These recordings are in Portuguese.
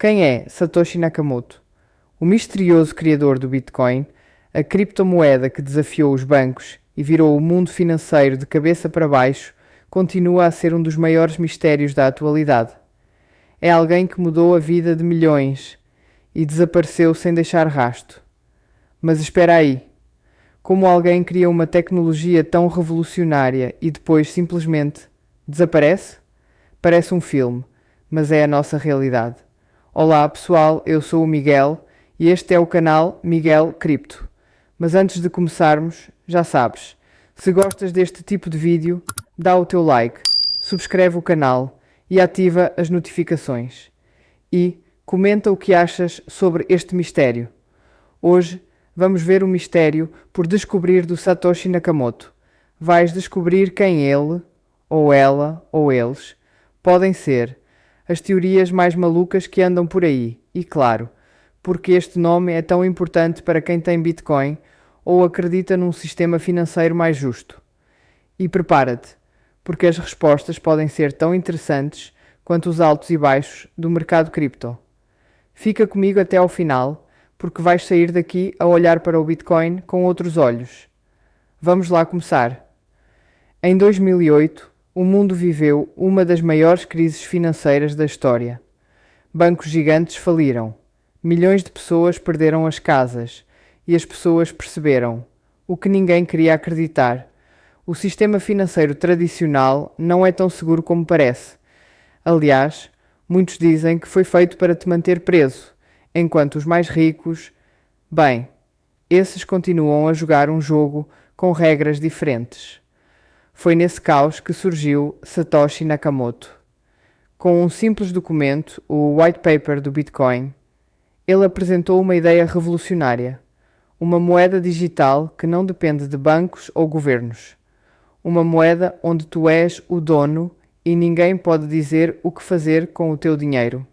Quem é Satoshi Nakamoto? O misterioso criador do Bitcoin, a criptomoeda que desafiou os bancos e virou o mundo financeiro de cabeça para baixo, continua a ser um dos maiores mistérios da atualidade. É alguém que mudou a vida de milhões e desapareceu sem deixar rasto. Mas espera aí, como alguém cria uma tecnologia tão revolucionária e depois simplesmente desaparece? Parece um filme, mas é a nossa realidade. Olá pessoal, eu sou o Miguel e este é o canal Miguel Cripto. Mas antes de começarmos, já sabes, se gostas deste tipo de vídeo, dá o teu like, subscreve o canal e ativa as notificações. E comenta o que achas sobre este mistério. Hoje vamos ver o mistério por descobrir do Satoshi Nakamoto. Vais descobrir quem ele, ou ela, ou eles, podem ser, as teorias mais malucas que andam por aí, e claro, porque este nome é tão importante para quem tem Bitcoin ou acredita num sistema financeiro mais justo. E prepara-te, porque as respostas podem ser tão interessantes quanto os altos e baixos do mercado cripto. Fica comigo até ao final, porque vais sair daqui a olhar para o Bitcoin com outros olhos. Vamos lá começar. Em 2008, o mundo viveu uma das maiores crises financeiras da história. Bancos gigantes faliram, milhões de pessoas perderam as casas e as pessoas perceberam, o que ninguém queria acreditar. O sistema financeiro tradicional não é tão seguro como parece. Aliás, muitos dizem que foi feito para te manter preso, enquanto os mais ricos, bem, esses continuam a jogar um jogo com regras diferentes. Foi nesse caos que surgiu Satoshi Nakamoto. Com um simples documento, o White Paper do Bitcoin, ele apresentou uma ideia revolucionária, uma moeda digital que não depende de bancos ou governos. Uma moeda onde tu és o dono e ninguém pode dizer o que fazer com o teu dinheiro.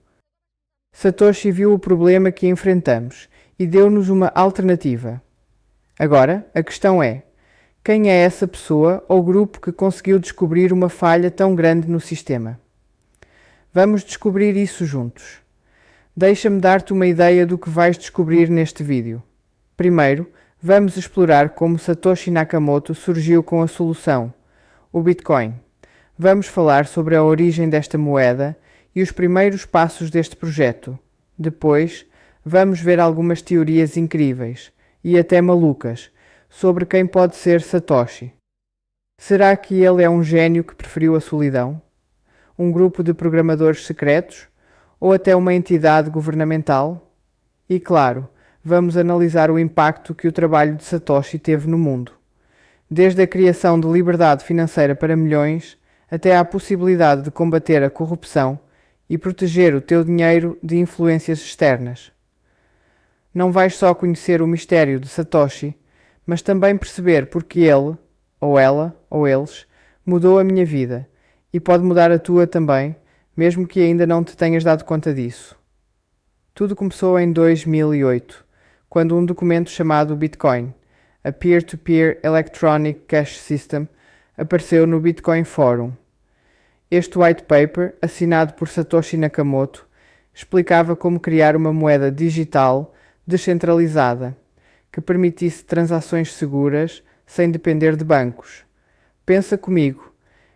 Satoshi viu o problema que enfrentamos e deu-nos uma alternativa. Agora, a questão é: quem é essa pessoa ou grupo que conseguiu descobrir uma falha tão grande no sistema? Vamos descobrir isso juntos. Deixa-me dar-te uma ideia do que vais descobrir neste vídeo. Primeiro, vamos explorar como Satoshi Nakamoto surgiu com a solução, o Bitcoin. Vamos falar sobre a origem desta moeda e os primeiros passos deste projeto. Depois, vamos ver algumas teorias incríveis e até malucas sobre quem pode ser Satoshi. Será que ele é um gênio que preferiu a solidão? Um grupo de programadores secretos? Ou até uma entidade governamental? E claro, vamos analisar o impacto que o trabalho de Satoshi teve no mundo. Desde a criação de liberdade financeira para milhões, até à possibilidade de combater a corrupção e proteger o teu dinheiro de influências externas. Não vais só conhecer o mistério de Satoshi, mas também perceber porque ele, ou ela, ou eles, mudou a minha vida e pode mudar a tua também, mesmo que ainda não te tenhas dado conta disso. Tudo começou em 2008, quando um documento chamado Bitcoin, a Peer-to-Peer Electronic Cash System, apareceu no Bitcoin Forum. Este white paper, assinado por Satoshi Nakamoto, explicava como criar uma moeda digital descentralizada, que permitisse transações seguras sem depender de bancos. Pensa comigo,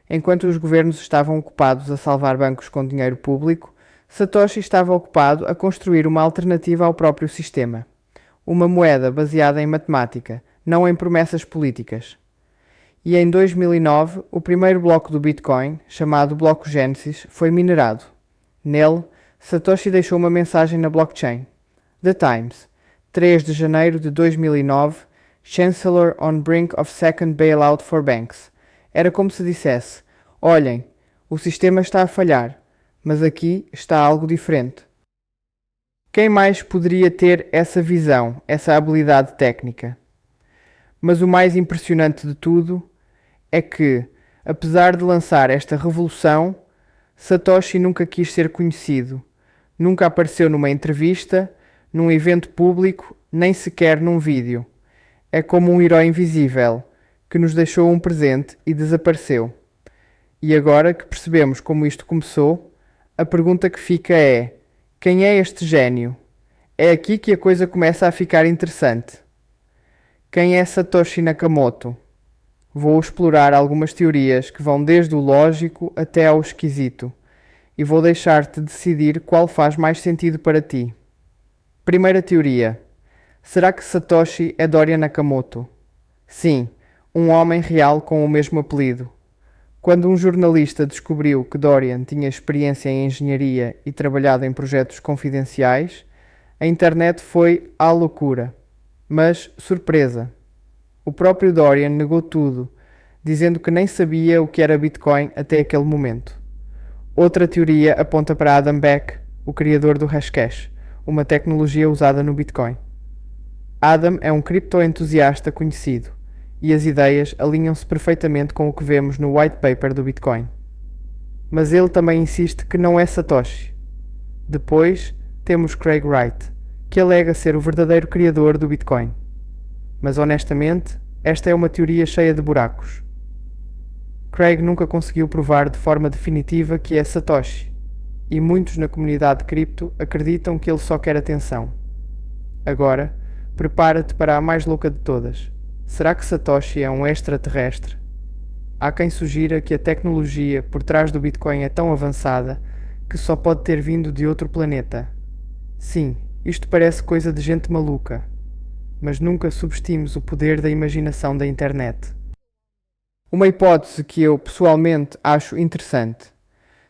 enquanto os governos estavam ocupados a salvar bancos com dinheiro público, Satoshi estava ocupado a construir uma alternativa ao próprio sistema. Uma moeda baseada em matemática, não em promessas políticas. E em 2009, o primeiro bloco do Bitcoin, chamado Bloco Gênesis, foi minerado. Nele, Satoshi deixou uma mensagem na blockchain. The Times, 3 de janeiro de 2009, Chancellor on brink of second bailout for banks. Era como se dissesse: olhem, o sistema está a falhar, mas aqui está algo diferente. Quem mais poderia ter essa visão, essa habilidade técnica? Mas o mais impressionante de tudo é que, apesar de lançar esta revolução, Satoshi nunca quis ser conhecido, nunca apareceu numa entrevista, num evento público, nem sequer num vídeo. É como um herói invisível, que nos deixou um presente e desapareceu. E agora que percebemos como isto começou, a pergunta que fica é: Quem é este gênio? É aqui que a coisa começa a ficar interessante. Quem é Satoshi Nakamoto? Vou explorar algumas teorias que vão desde o lógico até ao esquisito e vou deixar-te decidir qual faz mais sentido para ti. Primeira teoria. Será que Satoshi é Dorian Nakamoto? Sim, um homem real com o mesmo apelido. Quando um jornalista descobriu que Dorian tinha experiência em engenharia e trabalhado em projetos confidenciais, a internet foi à loucura. Mas, surpresa, o próprio Dorian negou tudo, dizendo que nem sabia o que era Bitcoin até aquele momento. Outra teoria aponta para Adam Back, o criador do Hashcash, uma tecnologia usada no Bitcoin. Adam é um criptoentusiasta conhecido, e as ideias alinham-se perfeitamente com o que vemos no white paper do Bitcoin. Mas ele também insiste que não é Satoshi. Depois, temos Craig Wright, que alega ser o verdadeiro criador do Bitcoin. Mas honestamente, esta é uma teoria cheia de buracos. Craig nunca conseguiu provar de forma definitiva que é Satoshi, e muitos na comunidade cripto acreditam que ele só quer atenção. Agora, prepara-te para a mais louca de todas. Será que Satoshi é um extraterrestre? Há quem sugira que a tecnologia por trás do Bitcoin é tão avançada que só pode ter vindo de outro planeta. Sim, isto parece coisa de gente maluca, mas nunca subestimes o poder da imaginação da internet. Uma hipótese que eu pessoalmente acho interessante.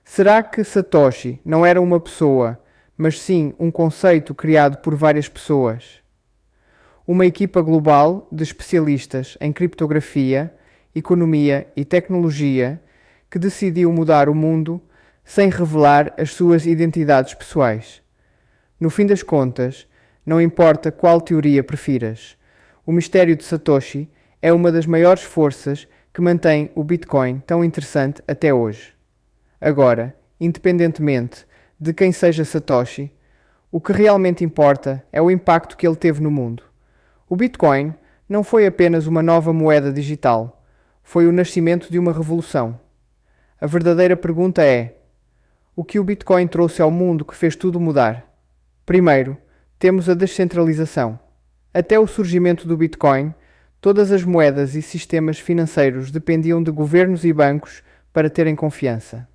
Será que Satoshi não era uma pessoa, mas sim um conceito criado por várias pessoas? Uma equipa global de especialistas em criptografia, economia e tecnologia que decidiu mudar o mundo sem revelar as suas identidades pessoais. No fim das contas, não importa qual teoria prefiras, o mistério de Satoshi é uma das maiores forças que mantém o Bitcoin tão interessante até hoje. Agora, independentemente de quem seja Satoshi, o que realmente importa é o impacto que ele teve no mundo. O Bitcoin não foi apenas uma nova moeda digital, foi o nascimento de uma revolução. A verdadeira pergunta é: o que o Bitcoin trouxe ao mundo que fez tudo mudar? Primeiro, temos a descentralização. Até o surgimento do Bitcoin, todas as moedas e sistemas financeiros dependiam de governos e bancos para terem confiança.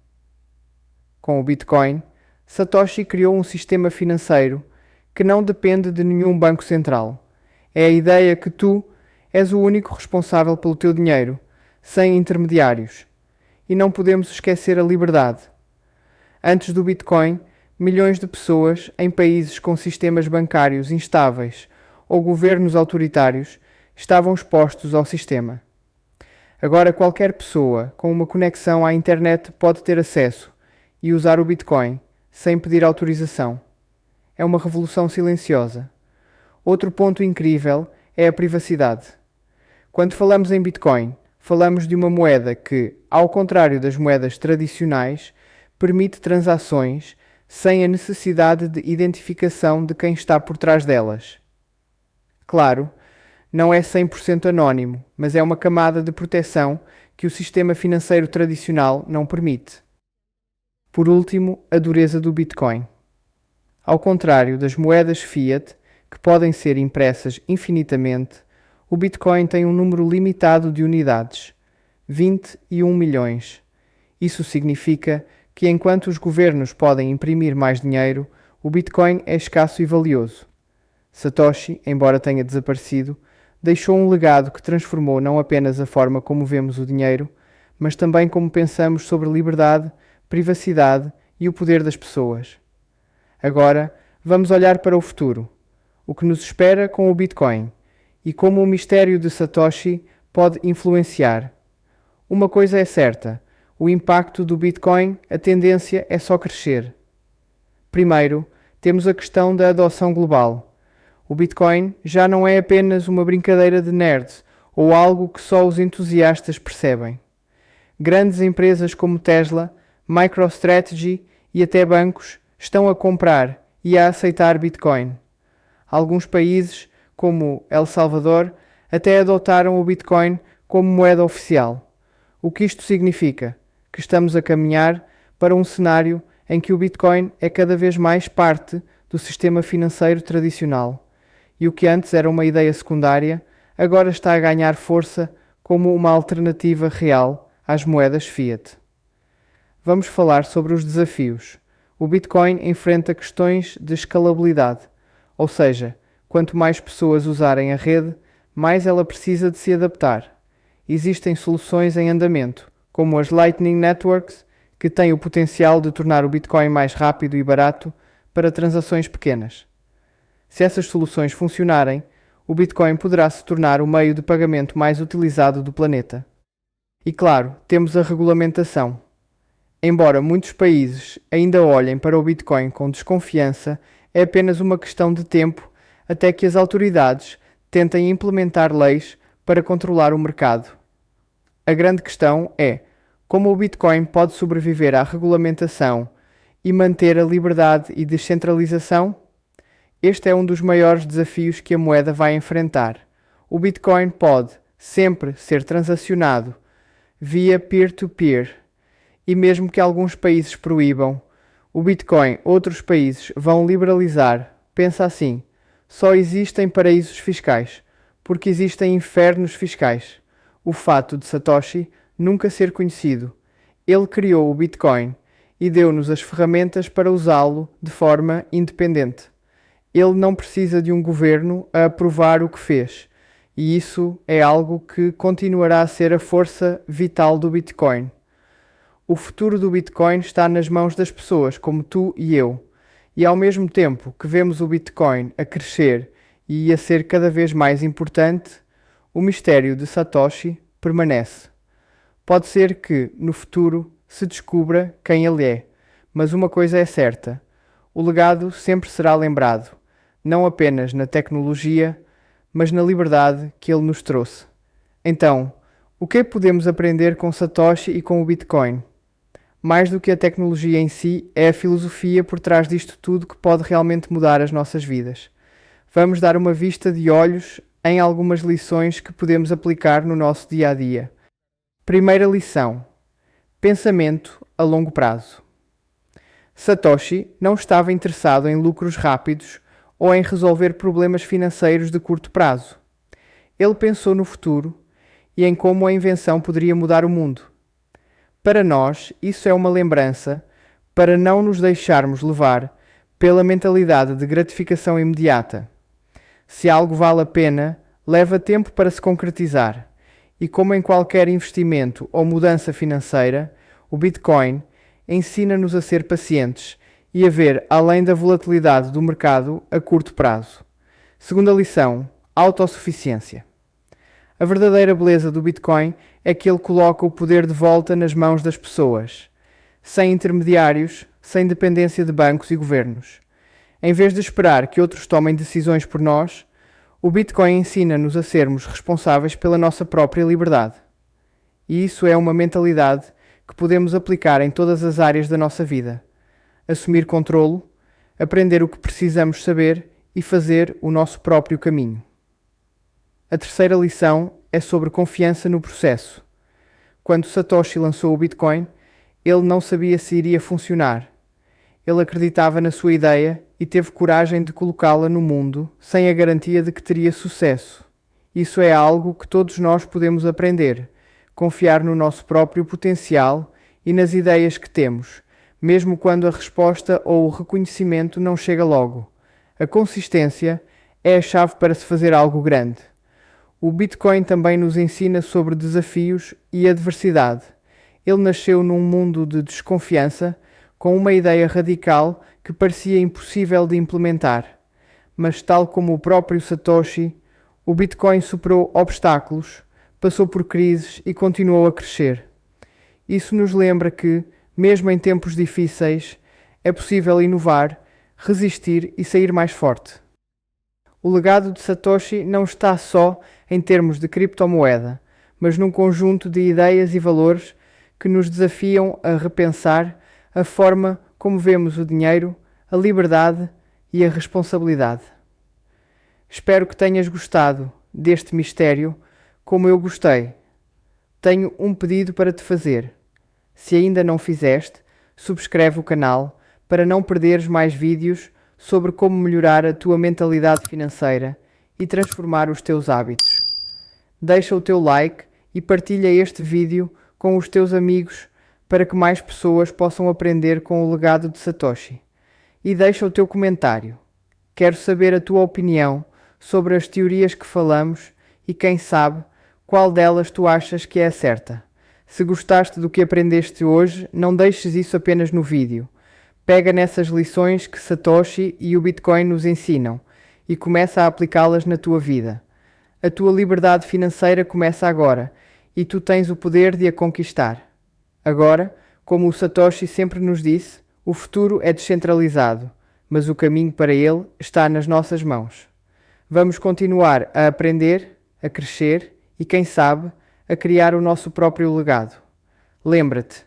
Com o Bitcoin, Satoshi criou um sistema financeiro que não depende de nenhum banco central. É a ideia que tu és o único responsável pelo teu dinheiro, sem intermediários. E não podemos esquecer a liberdade. Antes do Bitcoin, milhões de pessoas em países com sistemas bancários instáveis ou governos autoritários estavam expostos ao sistema. Agora qualquer pessoa com uma conexão à internet pode ter acesso e usar o Bitcoin sem pedir autorização. É uma revolução silenciosa. Outro ponto incrível é a privacidade. Quando falamos em Bitcoin, falamos de uma moeda que, ao contrário das moedas tradicionais, permite transações sem a necessidade de identificação de quem está por trás delas. Claro, não é 100% anónimo, mas é uma camada de proteção que o sistema financeiro tradicional não permite. Por último, a dureza do Bitcoin. Ao contrário das moedas fiat, que podem ser impressas infinitamente, o Bitcoin tem um número limitado de unidades, 21 milhões. Isso significa que enquanto os governos podem imprimir mais dinheiro, o Bitcoin é escasso e valioso. Satoshi, embora tenha desaparecido, deixou um legado que transformou não apenas a forma como vemos o dinheiro, mas também como pensamos sobre liberdade, privacidade e o poder das pessoas. Agora, vamos olhar para o futuro. O que nos espera com o Bitcoin e como o mistério de Satoshi pode influenciar. Uma coisa é certa, o impacto do Bitcoin, a tendência é só crescer. Primeiro, temos a questão da adoção global. O Bitcoin já não é apenas uma brincadeira de nerds ou algo que só os entusiastas percebem. Grandes empresas como Tesla, MicroStrategy e até bancos estão a comprar e a aceitar Bitcoin. Alguns países, como El Salvador, até adotaram o Bitcoin como moeda oficial. O que isto significa? Que estamos a caminhar para um cenário em que o Bitcoin é cada vez mais parte do sistema financeiro tradicional, e o que antes era uma ideia secundária, agora está a ganhar força como uma alternativa real às moedas fiat. Vamos falar sobre os desafios. O Bitcoin enfrenta questões de escalabilidade, ou seja, quanto mais pessoas usarem a rede, mais ela precisa de se adaptar. Existem soluções em andamento, como as Lightning Networks, que têm o potencial de tornar o Bitcoin mais rápido e barato para transações pequenas. Se essas soluções funcionarem, o Bitcoin poderá se tornar o meio de pagamento mais utilizado do planeta. E claro, temos a regulamentação. Embora muitos países ainda olhem para o Bitcoin com desconfiança, é apenas uma questão de tempo até que as autoridades tentem implementar leis para controlar o mercado. A grande questão é como o Bitcoin pode sobreviver à regulamentação e manter a liberdade e descentralização? Este é um dos maiores desafios que a moeda vai enfrentar. O Bitcoin pode sempre ser transacionado via peer-to-peer, e mesmo que alguns países proíbam o Bitcoin, outros países vão liberalizar. Pensa assim, só existem paraísos fiscais, porque existem infernos fiscais. O fato de Satoshi nunca ser conhecido. Ele criou o Bitcoin e deu-nos as ferramentas para usá-lo de forma independente. Ele não precisa de um governo a aprovar o que fez, e isso é algo que continuará a ser a força vital do Bitcoin. O futuro do Bitcoin está nas mãos das pessoas como tu e eu, e ao mesmo tempo que vemos o Bitcoin a crescer e a ser cada vez mais importante, o mistério de Satoshi permanece. Pode ser que, no futuro, se descubra quem ele é, mas uma coisa é certa: o legado sempre será lembrado, não apenas na tecnologia, mas na liberdade que ele nos trouxe. Então, o que podemos aprender com Satoshi e com o Bitcoin? Mais do que a tecnologia em si, é a filosofia por trás disto tudo que pode realmente mudar as nossas vidas. Vamos dar uma vista de olhos em algumas lições que podemos aplicar no nosso dia a dia. Primeira lição: pensamento a longo prazo. Satoshi não estava interessado em lucros rápidos ou em resolver problemas financeiros de curto prazo. Ele pensou no futuro e em como a invenção poderia mudar o mundo. Para nós, isso é uma lembrança para não nos deixarmos levar pela mentalidade de gratificação imediata. Se algo vale a pena, leva tempo para se concretizar. E como em qualquer investimento ou mudança financeira, o Bitcoin ensina-nos a ser pacientes e a ver além da volatilidade do mercado a curto prazo. Segunda lição: autossuficiência. A verdadeira beleza do Bitcoin é que ele coloca o poder de volta nas mãos das pessoas, sem intermediários, sem dependência de bancos e governos. Em vez de esperar que outros tomem decisões por nós, o Bitcoin ensina-nos a sermos responsáveis pela nossa própria liberdade. E isso é uma mentalidade que podemos aplicar em todas as áreas da nossa vida. Assumir controlo, aprender o que precisamos saber e fazer o nosso próprio caminho. A terceira lição é sobre confiança no processo. Quando Satoshi lançou o Bitcoin, ele não sabia se iria funcionar. Ele acreditava na sua ideia e teve coragem de colocá-la no mundo sem a garantia de que teria sucesso. Isso é algo que todos nós podemos aprender. Confiar no nosso próprio potencial e nas ideias que temos, mesmo quando a resposta ou o reconhecimento não chega logo. A consistência é a chave para se fazer algo grande. O Bitcoin também nos ensina sobre desafios e adversidade. Ele nasceu num mundo de desconfiança, com uma ideia radical que parecia impossível de implementar. Mas, tal como o próprio Satoshi, o Bitcoin superou obstáculos, passou por crises e continuou a crescer. Isso nos lembra que, mesmo em tempos difíceis, é possível inovar, resistir e sair mais forte. O legado de Satoshi não está só em termos de criptomoeda, mas num conjunto de ideias e valores que nos desafiam a repensar a forma como vemos o dinheiro, a liberdade e a responsabilidade. Espero que tenhas gostado deste mistério como eu gostei. Tenho um pedido para te fazer. Se ainda não fizeste, subscreve o canal, para não perderes mais vídeos sobre como melhorar a tua mentalidade financeira e transformar os teus hábitos. Deixa o teu like e partilha este vídeo com os teus amigos para que mais pessoas possam aprender com o legado de Satoshi. E deixa o teu comentário. Quero saber a tua opinião sobre as teorias que falamos e, quem sabe, qual delas tu achas que é a certa. Se gostaste do que aprendeste hoje, não deixes isso apenas no vídeo. Pega nessas lições que Satoshi e o Bitcoin nos ensinam e começa a aplicá-las na tua vida. A tua liberdade financeira começa agora e tu tens o poder de a conquistar. Agora, como o Satoshi sempre nos disse, o futuro é descentralizado, mas o caminho para ele está nas nossas mãos. Vamos continuar a aprender, a crescer e, quem sabe, a criar o nosso próprio legado. Lembra-te,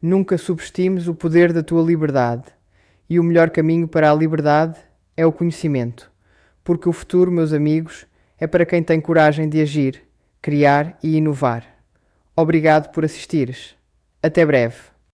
nunca subestimes o poder da tua liberdade e o melhor caminho para a liberdade é o conhecimento, porque o futuro, meus amigos, é para quem tem coragem de agir, criar e inovar. Obrigado por assistires. Até breve.